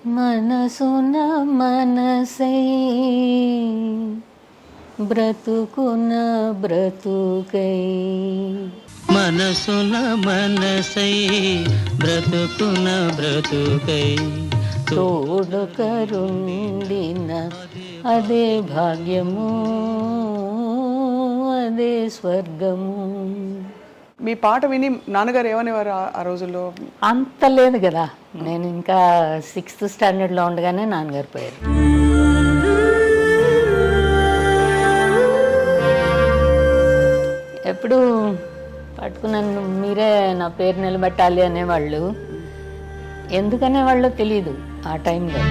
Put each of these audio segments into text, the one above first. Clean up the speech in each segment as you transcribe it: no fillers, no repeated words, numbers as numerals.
మనసున మనసై బ్రతుకున బ్రతుకై మనసున మనసై బ్రతుకున బ్రతుకై తోడుకరుండిన అదే భాగ్యము, అదే స్వర్గము. మీ పాట విని నాన్నగారు ఏమనేవారు ఆ రోజుల్లో? అంత లేదు కదా, నేను ఇంకా 6th స్టాండర్డ్లో ఉండగానే నాన్నగారు పోయారు. ఎప్పుడు పట్టుకున్నాను, మీరే నా పేరు నిలబెట్టాలి అనేవాళ్ళు. ఎందుకనేవాళ్ళో తెలీదు ఆ టైంలో.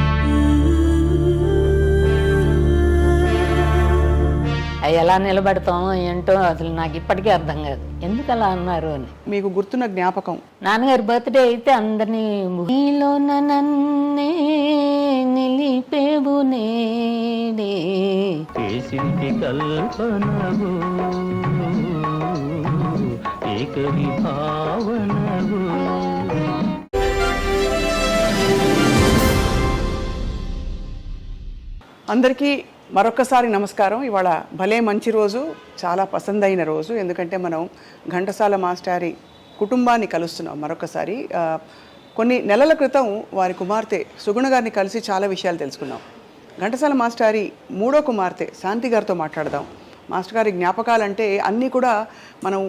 ఎలా నిలబడతామో ఏంటో అసలు నాకు ఇప్పటికీ అర్థం కాదు, ఎందుకు అలా అన్నారు అని. మీకు గుర్తున్న జ్ఞాపకం? నాన్నగారి బర్త్డే అయితే అందరినీ నీలో నన్నే నిలిపేవు నేడే చేసింది కల్పనవు ఏకరి భావనవు. అందరికీ మరొకసారి నమస్కారం. ఇవాళ భలే మంచి రోజు, చాలా పసందైన రోజు. ఎందుకంటే మనం ఘంటసాల మాస్టారి కుటుంబాన్ని కలుస్తున్నాం మరొకసారి. కొన్ని నెలల క్రితం వారి కుమార్తె సుగుణ గారిని కలిసి చాలా విషయాలు తెలుసుకున్నాం. ఘంటసాల మాస్టారి మూడో కుమార్తె శాంతి గారితో మాట్లాడదాం. మాస్టర్ గారి జ్ఞాపకాలంటే అన్నీ కూడా మనం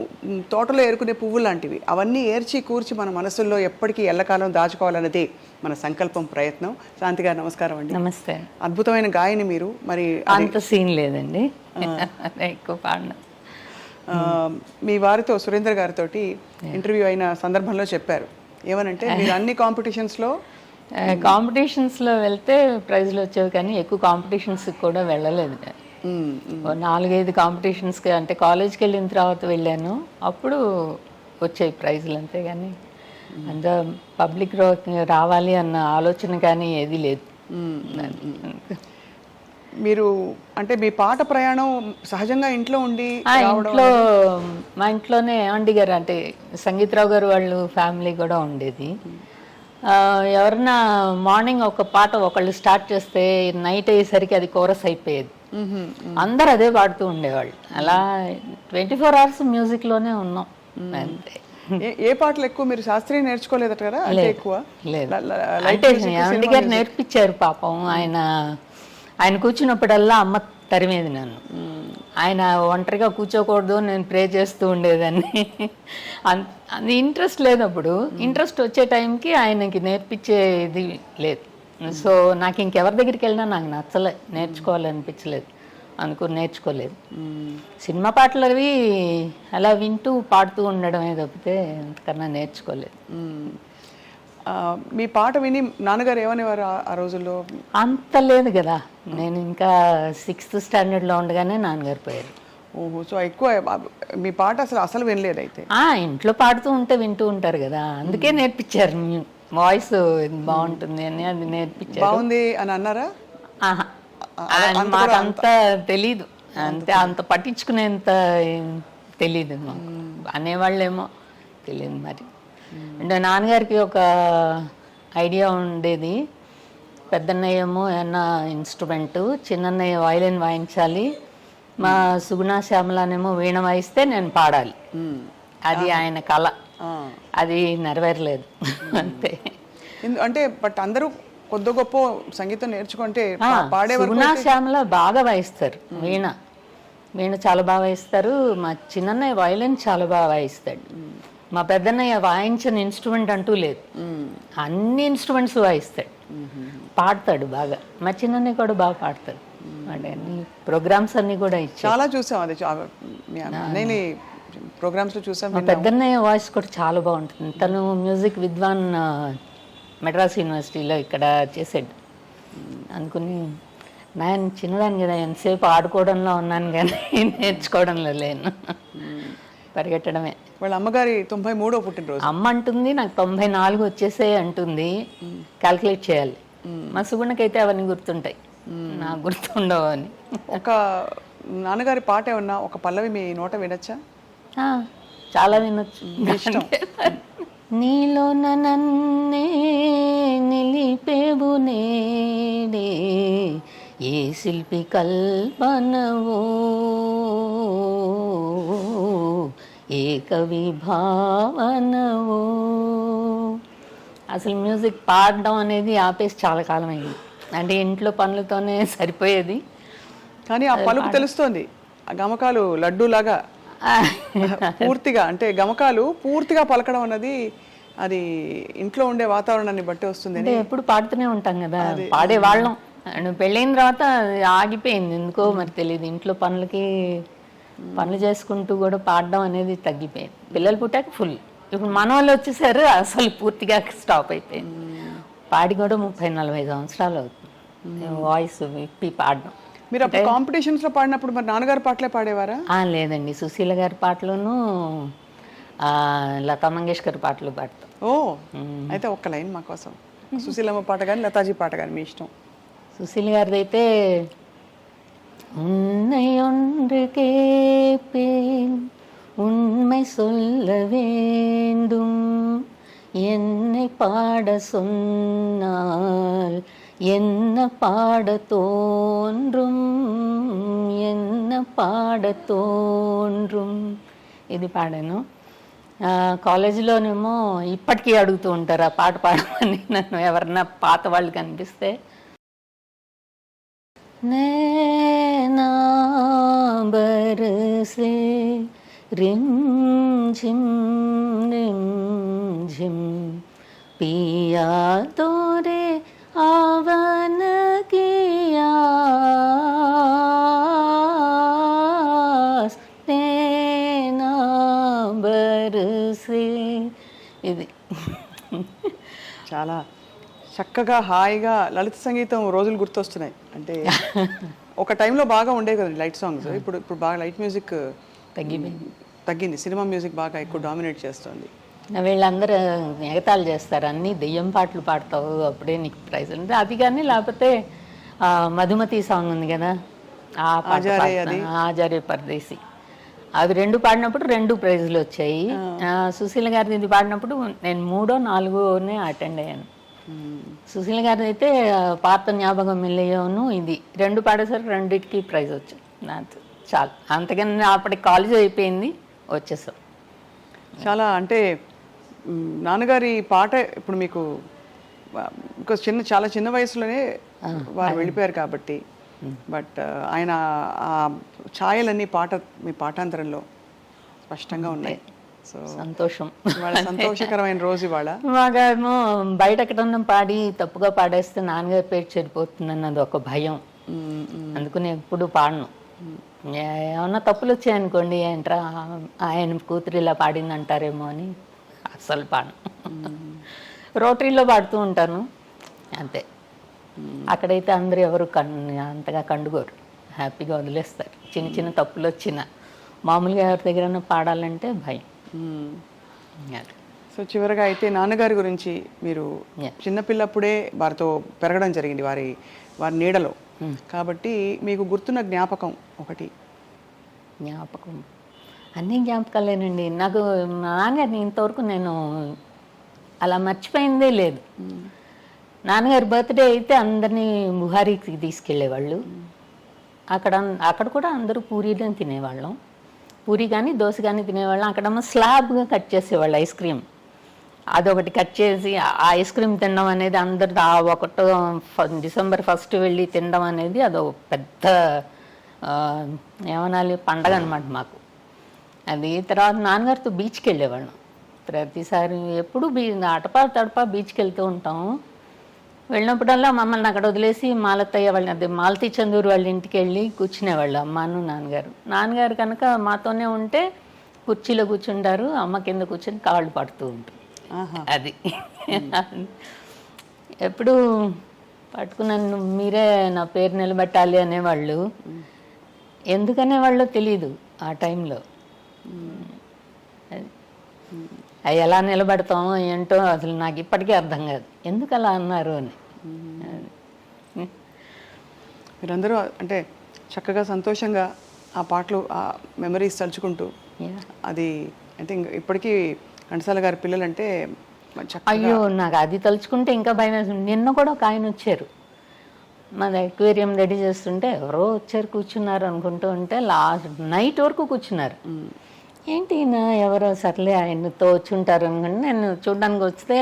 తోటలో ఏరుకునే పువ్వు లాంటివి. అవన్నీ ఏర్చి కూర్చి మన మనసుల్లో ఎప్పటికీ ఎల్లకాలం దాచుకోవాలన్నదే మన సంకల్పం, ప్రయత్నం. శాంతి గారు నమస్కారం అండి. నమస్తే. అద్భుతమైన గాయని మీరు. మరి అంత సీన్ లేదండి, ఎక్కువ పాడిన. మీ వారితో సురేంద్ర గారితో ఇంటర్వ్యూ అయిన సందర్భంలో చెప్పారు ఏమనంటే, మీరు అన్ని కాంపిటీషన్స్లో వెళ్తే ప్రైజ్లు వచ్చేవి, కానీ ఎక్కువ కాంపిటీషన్స్కి కూడా వెళ్ళలేదు. 4-5 కాంపిటీషన్స్కి, అంటే కాలేజ్కి వెళ్ళిన తర్వాత వెళ్ళాను, అప్పుడు వచ్చాయి ప్రైజులు, అంతే. కానీ అంత పబ్లిక్ రావాలి అన్న ఆలోచన కానీ ఏది లేదు. మీరు అంటే మీ పాట ప్రయాణం సహజంగా ఇంట్లో ఉండి మా ఇంట్లోనే ఆంటీ గారు, అంటే సంగీతరావు గారు వాళ్ళు ఫ్యామిలీ కూడా ఉండేది. ఎవరన్నా మార్నింగ్ ఒక పాట ఒకళ్ళు స్టార్ట్ చేస్తే నైట్ అయ్యేసరికి అది కోరస్ అయిపోయేది. అందరు అదే పాడుతూ ఉండేవాళ్ళు. అలా 24 hours మ్యూజిక్లోనే ఉన్నాం, అంతే. ఏ పాటలు ఎక్కువ? మీరు శాస్త్రీయ నేర్చుకోలేదట కదా? ఎక్కువ లేదు, అంటే ఆంటీ గారు నేర్పించారు పాపం. ఆయన కూర్చున్నప్పుడల్లా అమ్మ తరిమేది నన్ను. ఆయన ఒంటరిగా కూర్చోకూడదు, నేను ప్రే చేస్తూ ఉండేదాన్ని. అది ఇంట్రెస్ట్ లేదు అప్పుడు. ఇంట్రెస్ట్ వచ్చే టైంకి ఆయనకి నేర్పించేది లేదు. సో నాకు ఇంకెవరి దగ్గరికి వెళ్ళినా నాకు నచ్చలే, నేర్చుకోవాలనిపించలేదు, అనుకుని నేర్చుకోలేదు. సినిమా పాటలు అవి అలా వింటూ పాడుతూ ఉండడమే తప్పితే అంతకన్నా నేర్చుకోలేదు. మీ పాట విని నాన్నగారు ఏమనేవారు ఆ రోజుల్లో? అంత లేదు కదా, నేను ఇంకా 6th స్టాండర్డ్లో ఉండగానే నాన్నగారు పోయారు. ఓహో, సో ఎక్కువ మీ పాట అసలు వినలేదు అయితే? ఇంట్లో పాడుతూ ఉంటే వింటూ ఉంటారు కదా, అందుకే నేర్పించారు. వాయిస్ బాగుంటుంది అని అది నేర్పించారు. బాగుంది అని అన్నారా? మాకంతా తెలీదు, అంతే, అంత పట్టించుకునేంత తెలీదు మాకు. అనేవాళ్ళేమో తెలియదు మరి. అంటే నాన్నగారికి ఒక ఐడియా ఉండేది, పెద్దన్నయ్య ఏమో ఏమన్నా ఇన్స్ట్రుమెంటు, చిన్నన్నయ్య వయలిన్ వాయించాలి, మా సుగుణ శ్యామలానేమో వీణ వాయిస్తే నేను పాడాలి. అది ఆయన కళ. అది నెరవేరలేదు, అంతే. అంటే బట్ అందరూ కొద్ది గొప్ప సంగీతం నేర్చుకుంటే పాడేవారు. సుగుణ శ్యామల బాగా వాయిస్తారు వీణ చాలా బాగా వాయిస్తారు. మా చిన్నన్నయ్య వయలిన్ చాలా బాగా వాయిస్తాడు. మా పెద్దన్నయ్య వాయించిన ఇన్స్ట్రుమెంట్ అంటూ లేదు, అన్ని ఇన్స్ట్రుమెంట్స్ వాయిస్తాడు, పాడతాడు బాగా. మా చిన్నన్నయ్య కూడా బాగా పాడతాడు. అన్ని ప్రోగ్రామ్స్ అన్ని కూడా ఇచ్చాడు. చాలా చూసాం, అది ప్రోగ్రామ్స్ లో చూసాం. మా పెద్దన్నయ్య వాయిస్ కూడా చాలా బాగుంటుంది. తను మ్యూజిక్ విద్వాన్ మెడ్రాస్ యూనివర్సిటీలో ఇక్కడ చేసాడు. అనుకుని నేను చిన్నదాన్ని కదా, ఎంతసేపు ఆడుకోవడంలో ఉన్నాను కానీ నేర్చుకోవడంలో లేను, పరిగెట్టడమే. వాళ్ళ అమ్మగారి 93వ పుట్టినరోజు. అమ్మ అంటుంది నాకు 94 వచ్చేసే అంటుంది, క్యాల్కులేట్ చేయాలి. మా సుగుణకైతే అవన్నీ గుర్తుంటాయి, నాకు గుర్తుండవు అని. ఒక నాన్నగారి పాట ఏమన్నా ఒక పల్లవి మీ నోట వినొచ్చా? చాలా వినొచ్చు. నీలో నన్నే నిలిపేవు నేడే శిల్పి కల్పనవో ఏ కవి భావనవో. అసలు మ్యూజిక్ పాడడం అనేది ఆపేసి చాలా కాలం అయింది. అంటే ఇంట్లో పనులతోనే సరిపోయేది. కానీ ఆ పలుకు తెలుస్తోంది, ఆ గమకాలు లడ్డూలాగా పూర్తిగా, అంటే గమకాలు పూర్తిగా పలకడం అన్నది అది ఇంట్లో ఉండే వాతావరణాన్ని బట్టి వస్తుంది. అంటే ఎప్పుడు పాడుతూనే ఉంటాం కదా, పాడేవాళ్ళం. పెళ్ళైన తర్వాత ఆగిపోయింది ఎందుకో మరి తెలియదు. ఇంట్లో పనులు చేసుకుంటూ కూడా పాడడం అనేది తగ్గిపోయింది. పిల్లలు పుట్టాక ఫుల్. ఇప్పుడు మన వాళ్ళు వచ్చేసారు, అసలు పూర్తిగా స్టాప్ అయిపోయింది. పాడి కూడా 30-40 సంవత్సరాలు అవుతుంది వాయిస్ విప్పి పాడడం. మీరు అప్పుడు కాంపిటీషన్స్ లో పాడినప్పుడు మరి నాన్నగారు పాటలే పాడేవారా? లేదండి, సుశీల గారి పాటలను లతా మంగేష్కర్ పాటలు పాడతాం. ఓ, అయితే ఒక్క లైన్ మా కోసం. సుశీలమ్మ పాట కానీ లతాజీ పాట కానీ మీ ఇష్టం. సుశీల గారిది అయితే உன்னை ஒன்று கேட்பேன் உண்மை சொல்ல வேண்டும் என்னை பாட சொன்னால் என்ன பாட தோன்றும் என்ன పాడ తోండ్రుం. ఇది పాడాను. కాలేజీలోనేమో ఇప్పటికీ అడుగుతూ ఉంటారు ఆ పాట పాడమని నన్ను, ఎవరన్నా పాత వాళ్ళు కనిపిస్తే. नैना बरसे रिम झिम पिया तोरे आवन किया नैना बरसे. ఇది చాలా చక్కగా హాయిగా లలిత సంగీతం రోజులు గుర్తొస్తున్నాయి. అంటే ఒక టైంలో బాగా ఉండేవి కదండి లైట్ సాంగ్స్. ఇప్పుడు బాగా లైట్ మ్యూజిక్ తగ్గింది. సినిమా మ్యూజిక్ బాగా ఎక్కువ డామినేట్ చేస్తుంది. వీళ్ళందరూ ఎగతాళి చేస్తారు, అన్నీ దెయ్యం పాటలు పాడతావు అప్పుడే నీకు ప్రైజ్ అంటే. అది కానీ లేకపోతే మధుమతి సాంగ్ ఉంది కదా, ఆ పాట ఆచార్య పరదేశి, అవి 2 పాడినప్పుడు 2 ప్రైజులు వచ్చాయి. సుశీల గారిది ఇది పాడినప్పుడు నేను 3ో 4ఓనే అటెండ్ అయ్యాను. సుశీల గారిది అయితే పాత జ్ఞాపకం మిల్లయోను ఇది 2 పాడేసరికి 2టికి ప్రైజ్ వచ్చింది. నాకు చాలు, అంతకన్నా అప్పటికి కాలేజ్ అయిపోయింది, వచ్చేసాం. చాలా అంటే నాన్నగారి పాట ఇప్పుడు మీకు చాలా చిన్న వయసులోనే వారు వెళ్ళిపోయారు కాబట్టి, బట్ ఆయన ఆ ఛాయలన్నీ మీ పాఠాంతరంలో స్పష్టంగా ఉన్నాయి. సో సంతోషం, సంతోషకరమైన రోజు ఇవాళ. మాకేమో బయట ఎక్కడన్నా పాడి తప్పుగా పాడేస్తే నాన్నగారి పేరు చెడిపోతుంది అన్నది ఒక భయం. అందుకని ఎప్పుడు పాడను. ఏమన్నా తప్పులు వచ్చాయనుకోండి, ఏంట్రా ఆయన కూతురు ఇలా పాడింది అంటారేమో అని అస్సలు పాడను. రోటరీలో పాడుతూ ఉంటాను అంతే. అక్కడైతే అందరూ ఎవరు అంతగా కండుకోరు, హ్యాపీగా వదిలేస్తారు. చిన్న చిన్న తప్పులు వచ్చిన మామూలుగా ఎవరి దగ్గర పాడాలంటే భయం. సో చివరిగా అయితే నాన్నగారి గురించి, మీరు చిన్నపిల్లప్పుడే వారితో పెరగడం జరిగింది, వారి నీడలో. కాబట్టి మీకు గుర్తున్న జ్ఞాపకం ఒకటి? జ్ఞాపకం అన్నీ జ్ఞాపకాలేనండి. నాకు నాన్నగారిని ఇంతవరకు నేను అలా మర్చిపోయిందే లేదు. నాన్నగారి బర్త్డే అయితే అందరినీ బుహారీకి తీసుకెళ్ళేవాళ్ళు. అక్కడ కూడా అందరూ పూరీలను తినేవాళ్ళం. పూరి కానీ దోశ కానీ తినేవాళ్ళం. అక్కడేమో స్లాబ్గా కట్ చేసేవాళ్ళు ఐస్ క్రీమ్. అదొకటి కట్ చేసి ఆ ఐస్ క్రీమ్ తినడం అనేది అందరు డిసెంబర్ 1 వెళ్ళి తినడం అనేది అదో పెద్ద ఏమనాలి పండగ అనమాట మాకు. అది తర్వాత నాన్నగారితో బీచ్కి వెళ్ళేవాళ్ళం ప్రతిసారి. ఎప్పుడు అటపా తడపా బీచ్కి వెళ్తూ ఉంటాం. వెళ్ళినప్పుడల్లా మమ్మల్ని అక్కడ వదిలేసి మాలత్తయ్య వాళ్ళని, అదే మాలతీ చందూరు వాళ్ళ ఇంటికి వెళ్ళి కూర్చునేవాళ్ళు అమ్మను నాన్నగారు. నాన్నగారు కనుక మాతోనే ఉంటే కుర్చీలో కూర్చుంటారు, అమ్మ కింద కూర్చొని కాళ్ళు పడుతూ ఉంటుంది. అది ఎప్పుడు పట్టుకున్నాను, మీరే నా పేరు నిలబెట్టాలి అనేవాళ్ళు. ఎందుకనేవాళ్ళో తెలీదు ఆ టైంలో. అవి ఎలా నిలబెడతామో ఏంటో అసలు నాకు ఇప్పటికీ అర్థం కాదు, ఎందుకు అలా అన్నారు అని. మీరందరూ అంటే చక్కగా సంతోషంగా ఆ పాటలు, ఆ మెమరీస్ తలుచుకుంటూ, అది అంటే ఇప్పటికీ ఘంటసాల గారి పిల్లలంటే అయ్యో నాకు అది తలుచుకుంటే ఇంకా భయం వేస్తుంది. నిన్న కూడా ఒక ఆయన వచ్చారు, మాది అక్వేరియం రెడీ చేస్తుంటే ఎవరో వచ్చారు కూర్చున్నారు అనుకుంటూ ఉంటే లాస్ట్ నైట్ వరకు కూర్చున్నారు. ఏంటి నా ఎవరో సర్లే ఆయనతో వచ్చి ఉంటారు అనుకుంటే నేను చూడడానికి వస్తే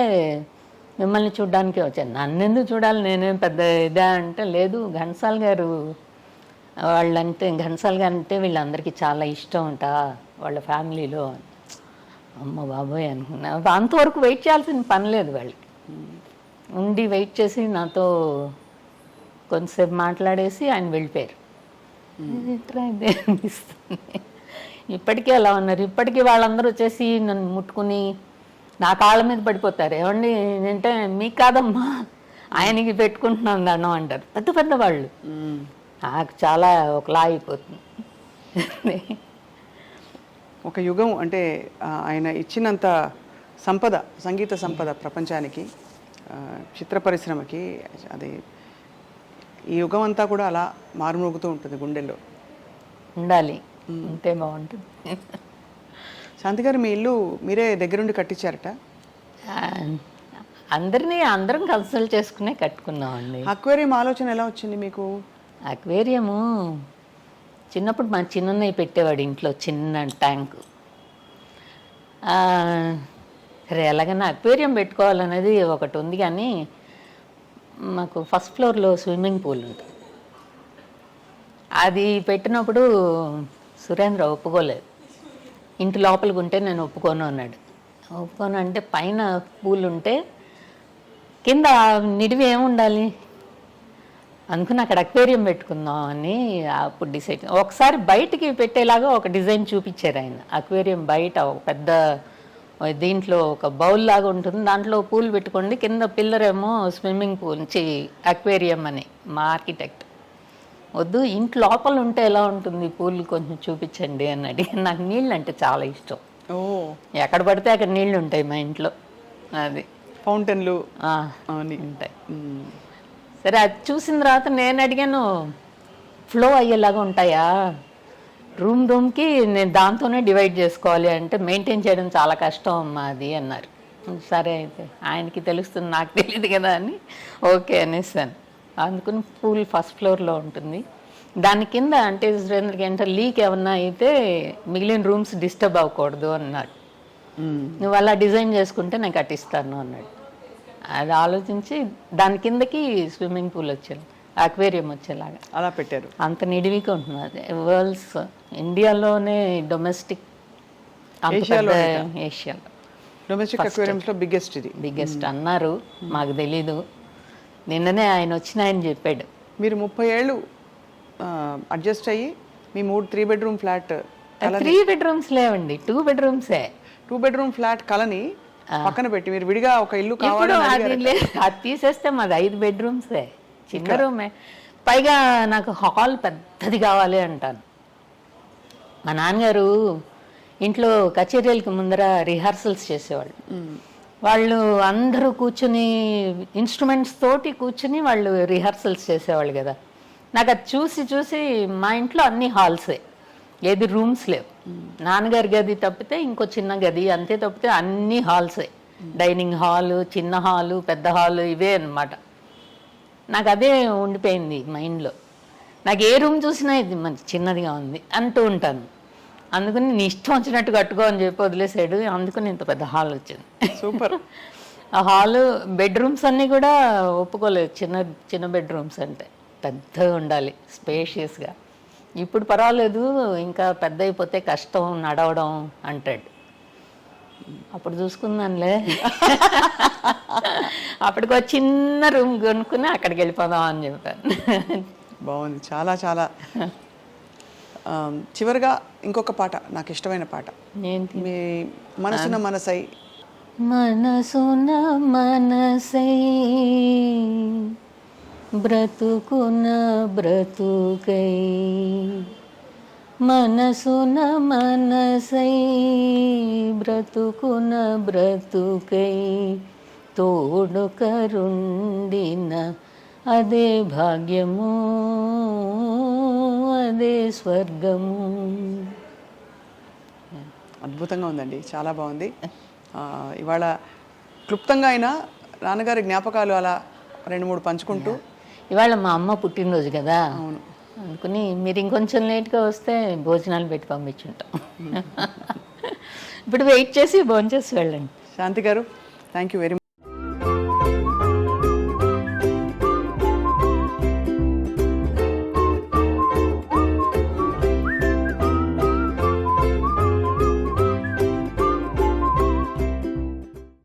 మిమ్మల్ని చూడడానికే వచ్చాను. నన్ను ఎందుకు చూడాలి, నేనేం పెద్ద ఇదా అంటే లేదు ఘంటసాల గారు వాళ్ళంటే ఘంటసాల గారు అంటే వీళ్ళందరికీ చాలా ఇష్టం అంట వాళ్ళ ఫ్యామిలీలో. అమ్మ బాబోయ్ అనుకున్నా. అంతవరకు వెయిట్ చేయాల్సిన పని లేదు వాళ్ళకి. ఉండి వెయిట్ చేసి నాతో కొంతసేపు మాట్లాడేసి ఆయన వెళ్ళిపోయారు. ఇదే అనిపిస్తుంది. ఇప్పటికీ అలా ఉన్నారు. ఇప్పటికీ వాళ్ళందరూ వచ్చేసి నన్ను ముట్టుకుని నా కాళ్ళ మీద పడిపోతారు. ఏమండి అంటే మీకు కాదమ్మా ఆయనకి పెట్టుకుంటున్నాను దండం అంటారు పెద్ద పెద్ద వాళ్ళు. నాకు చాలా ఒకలా అయిపోతుంది. ఒక యుగం అంటే ఆయన ఇచ్చినంత సంపద, సంగీత సంపద ప్రపంచానికి, చిత్ర పరిశ్రమకి, అది ఈ యుగం అంతా కూడా అలా మారుమోగుతూ ఉంటుంది గుండెల్లో. ఉండాలి, ఉంటే బాగుంటుంది. శాంతి గారు మీ ఇల్లు మీరే దగ్గరుండి కట్టించారట? అందరం కన్సల్ట్ చేసుకునే కట్టుకున్నామండి. అక్వేరియం ఆలోచన ఎలా వచ్చింది మీకు? అక్వేరియము చిన్నప్పుడు మా చిన్నయ్య పెట్టేవాడు ఇంట్లో చిన్న ట్యాంకు. సరే ఎలాగైనా అక్వేరియం పెట్టుకోవాలనేది ఒకటి ఉంది, కానీ మాకు ఫస్ట్ ఫ్లోర్లో స్విమ్మింగ్ పూల్ ఉంటుంది. అది పెట్టినప్పుడు సురేంద్ర ఒప్పుకోలేదు. ఇంటి లోపలికి ఉంటే నేను ఒప్పుకోను అన్నాడు. ఒప్పుకోను అంటే పైన పూల్ ఉంటే కింద నిడివి ఏముండాలి అనుకుని అక్కడ అక్వేరియం పెట్టుకుందాం అని అప్పుడు డిసైడ్. ఒకసారి బయటికి పెట్టేలాగా ఒక డిజైన్ చూపించారు ఆయన. అక్వేరియం బయట ఒక పెద్ద దీంట్లో ఒక బౌల్ లాగా ఉంటుంది, దాంట్లో పూల్ పెట్టుకోండి, కింద పిల్లర్ ఏమో స్విమ్మింగ్ పూల్ అక్వేరియం అని. మా ఆర్కిటెక్ట్ వద్దు ఇంటి లోపల ఉంటే ఎలా ఉంటుంది పూల్ కొంచెం చూపించండి అని అడిగి. నాకు నీళ్ళు అంటే చాలా ఇష్టం. ఎక్కడ పడితే అక్కడ నీళ్ళు ఉంటాయి మా ఇంట్లో. అది ఫౌంటైన్లు ఉంటాయి. సరే అది చూసిన తర్వాత నేను అడిగాను ఫ్లో అయ్యేలాగా ఉంటాయా, రూమ్కి నేను దాంతోనే డివైడ్ చేసుకోవాలి అంటే మెయింటైన్ చేయడం చాలా కష్టం అమ్మా అది అన్నారు. సరే అయితే ఆయనకి తెలుస్తుంది నాకు తెలియదు కదా అని ఓకే అనేసాను. అందుకని పూల్ ఫస్ట్ ఫ్లోర్లో ఉంటుంది. దాని కింద అంటే సురేంద్రకి అంటే లీక్ ఏమన్నా అయితే మిగిలిన రూమ్స్ డిస్టర్బ్ అవ్వకూడదు అన్నాడు. నువ్వు అలా డిజైన్ చేసుకుంటే నేను కట్టిస్తాను అన్నాడు. అది ఆలోచించి దాని కిందకి స్విమ్మింగ్ పూల్ వచ్చేది, అక్వేరియం వచ్చేలాగా అలా పెట్టారు. అంత నిడివిగా ఉంటుంది. అది వరల్డ్స్ ఇండియాలోనే డొమెస్టిక్, ఏషియాలో డొమెస్టిక్ అక్వేరియంస్లో బిగ్గెస్ట్ అన్నారు. మాకు తెలీదు, నిన్ననే ఆయన వచ్చిన ఆయన చెప్పాడు. మీరు 30 ఏళ్ళు అడ్జస్ట్ అయ్యి మీ 3 బెడ్రూమ్ ఫ్లాట్, 3 బెడ్రూమ్స్ లేవండి, 2 బెడ్రూమ్సే. 2 బెడ్రూమ్ ఫ్లాట్ కలని పక్కన పెట్టి మీరు విడిగా ఒక ఇల్లు కావాలి అది తీసేస్తే మాది 5 బెడ్రూమ్సే, చిన్న రూమే. పైగా నాకు హాల్ పెద్దది కావాలి అంటాను. మా నాన్నగారు ఇంట్లో కచేరీలకు ముందర రిహార్సల్స్ చేసేవాళ్ళు. వాళ్ళు అందరూ కూర్చుని ఇన్స్ట్రుమెంట్స్ తోటి కూర్చుని వాళ్ళు రిహార్సల్స్ చేసేవాళ్ళు కదా. నాకు అది చూసి చూసి మా ఇంట్లో అన్ని హాల్సే, ఏది రూమ్స్ లేవు. నాన్నగారి గది తప్పితే ఇంకో చిన్న గది అంతే, తప్పితే అన్ని హాల్సే. డైనింగ్ హాలు, చిన్న హాలు, పెద్ద హాలు ఇవే అన్నమాట. నాకు అదే ఉండిపోయింది మైండ్లో. నాకు ఏ రూమ్ చూసినా ఇది మంచి చిన్నదిగా ఉంది అంటూ ఉంటాను. అందుకని నీ ఇష్టం వచ్చినట్టు కట్టుకో అని చెప్పి వదిలేసాడు. అందుకని ఇంత పెద్ద హాల్ వచ్చింది. సూపర్. ఆ హాలు బెడ్రూమ్స్ అన్నీ కూడా ఒప్పుకోలేదు. చిన్న బెడ్రూమ్స్ అంటే పెద్దగా ఉండాలి, స్పేషియస్గా. ఇప్పుడు పర్వాలేదు, ఇంకా పెద్ద అయిపోతే కష్టం నడవడం అంటాడు. అప్పుడు చూసుకుందానులే. అప్పటికి ఒక చిన్న రూమ్ కొనుక్కుని అక్కడికి వెళ్ళిపోదాం అని చెప్పాను. బాగుంది, చాలా చాలా. చివరిగా ఇంకొక పాట, నాకు ఇష్టమైన పాట, మీ మనసున మనసై. మనసున మనసై బ్రతుకున బ్రతుకై, మనసున మనసై బ్రతుకున బ్రతుకై, తోడు కరుండిన అదే భాగ్యము, అదే స్వర్గము. అద్భుతంగా ఉందండి, చాలా బాగుంది. ఇవాళ క్లుప్తంగా అయినా నాన్నగారి జ్ఞాపకాలు అలా 2-3 పంచుకుంటూ ఇవాళ మా అమ్మ పుట్టినరోజు కదా, అవును. అనుకుని మీరు ఇంకొంచెం లేట్గా వస్తే భోజనాలు పెట్టి పంపించుంటాం. ఇప్పుడు వెయిట్ చేసి భోంచేసి వెళ్ళండి. శాంతి గారు, థ్యాంక్ యూ వెరీ మచ్.